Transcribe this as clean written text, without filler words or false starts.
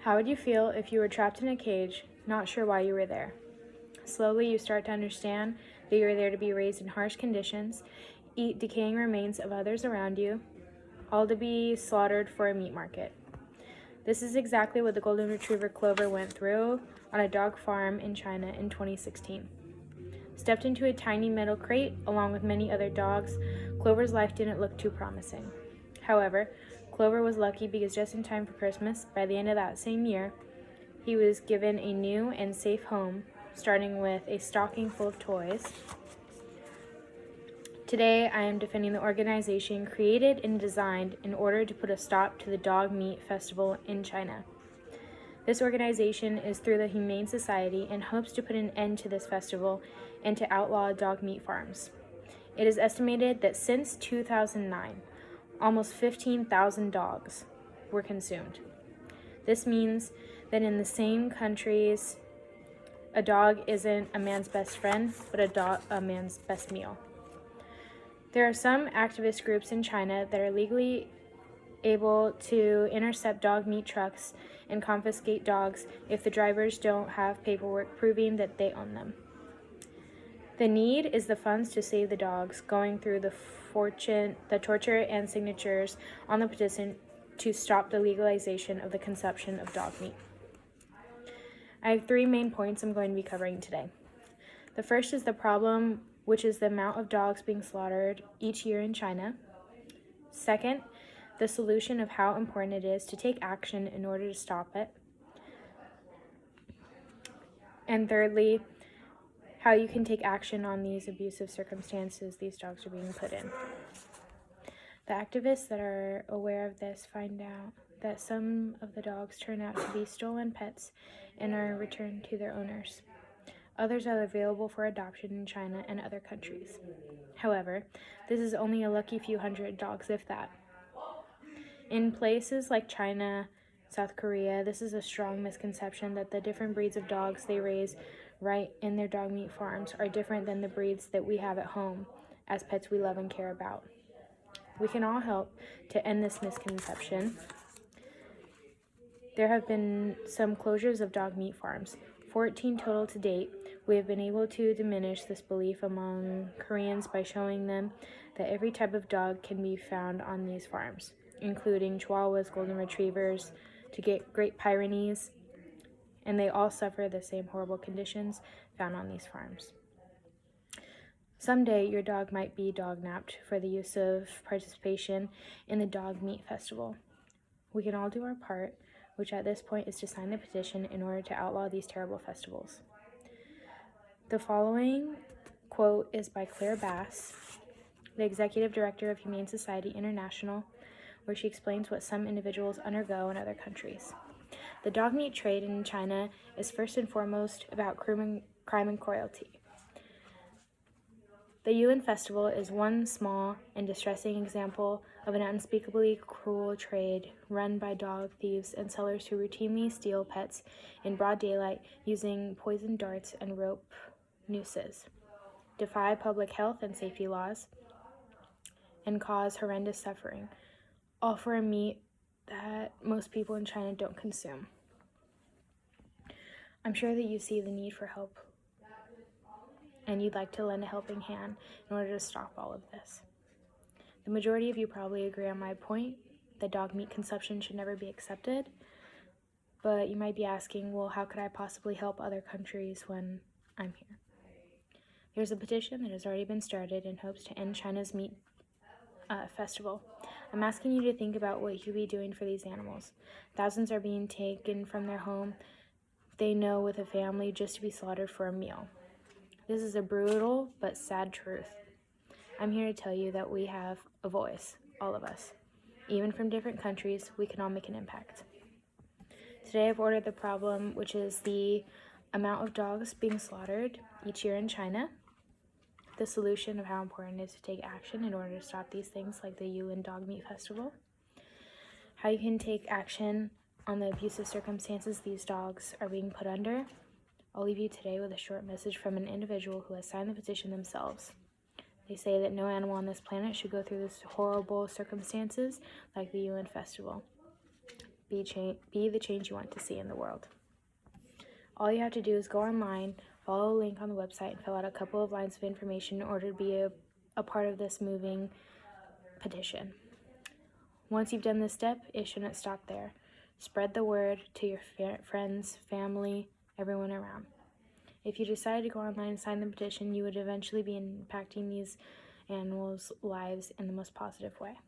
How would you feel if you were trapped in a cage, not sure why you were there? Slowly, you start to understand that you are there to be raised in harsh conditions, eat decaying remains of others around you, all to be slaughtered for a meat market. This is exactly what the golden retriever Clover went through on a dog farm in China in 2016. Stepped into a tiny metal crate along with many other dogs, Clover's life didn't look too promising. However, Clover was lucky because just in time for Christmas, by the end of that same year, he was given a new and safe home, starting with a stocking full of toys. Today, I am defending the organization created and designed in order to put a stop to the dog meat festival in China. This organization is through the Humane Society and hopes to put an end to this festival and to outlaw dog meat farms. It is estimated that since 2009, almost 15,000 dogs were consumed. This means that in the same countries, a dog isn't a man's best friend, but a man's best meal. There are some activist groups in China that are legally able to intercept dog meat trucks and confiscate dogs if the drivers don't have paperwork proving that they own them. The need is the funds to save the dogs, going through the torture and signatures on the petition to stop the legalization of the consumption of dog meat. I have 3 main points I'm going to be covering today. The first is the problem, which is the amount of dogs being slaughtered each year in China. Second, the solution of how important it is to take action in order to stop it. And thirdly, how you can take action on these abusive circumstances these dogs are being put in. The activists that are aware of this find out that some of the dogs turn out to be stolen pets and are returned to their owners. Others are available for adoption in China and other countries. However, this is only a lucky few hundred dogs, if that. In places like China, South Korea, this is a strong misconception that the different breeds of dogs they raise right in their dog meat farms are different than the breeds that we have at home as pets we love and care about. We can all help to end this misconception. There have been some closures of dog meat farms, 14 total to date. We have been able to diminish this belief among Koreans by showing them that every type of dog can be found on these farms, including Chihuahuas, Golden Retrievers, to get Great Pyrenees, and they all suffer the same horrible conditions found on these farms. Someday, your dog might be dog-napped for the use of participation in the dog meat festival. We can all do our part, which at this point is to sign the petition in order to outlaw these terrible festivals. The following quote is by Claire Bass, the Executive Director of Humane Society International, where she explains what some individuals undergo in other countries. The dog meat trade in China is first and foremost about crime and cruelty. The Yulin Festival is one small and distressing example of an unspeakably cruel trade run by dog thieves and sellers who routinely steal pets in broad daylight using poison darts and rope nooses, defy public health and safety laws, and cause horrendous suffering, all for a meat that most people in China don't consume. I'm sure that you see the need for help, and you'd like to lend a helping hand in order to stop all of this. The majority of you probably agree on my point that dog meat consumption should never be accepted, but you might be asking, well, how could I possibly help other countries when I'm here? There's a petition that has already been started in hopes to end China's meat festival. I'm asking you to think about what you'd be doing for these animals. Thousands are being taken from their home they know with a family just to be slaughtered for a meal. This is a brutal but sad truth. I'm here to tell you that we have a voice, all of us. Even from different countries, we can all make an impact. Today I've ordered the problem, which is the amount of dogs being slaughtered each year in China, the solution of how important it is to take action in order to stop these things like the Yulin Dog Meat Festival, how you can take action on the abusive circumstances these dogs are being put under. I'll leave you today with a short message from an individual who has signed the petition themselves. They say that no animal on this planet should go through this horrible circumstances like the Yulin Festival. be the change you want to see in the world. All you have to do is go online, follow a link on the website, and fill out a couple of lines of information in order to be a part of this moving petition. Once you've done this step, it shouldn't stop there. Spread the word to your friends, family, everyone around. If you decide to go online and sign the petition, you would eventually be impacting these animals' lives in the most positive way.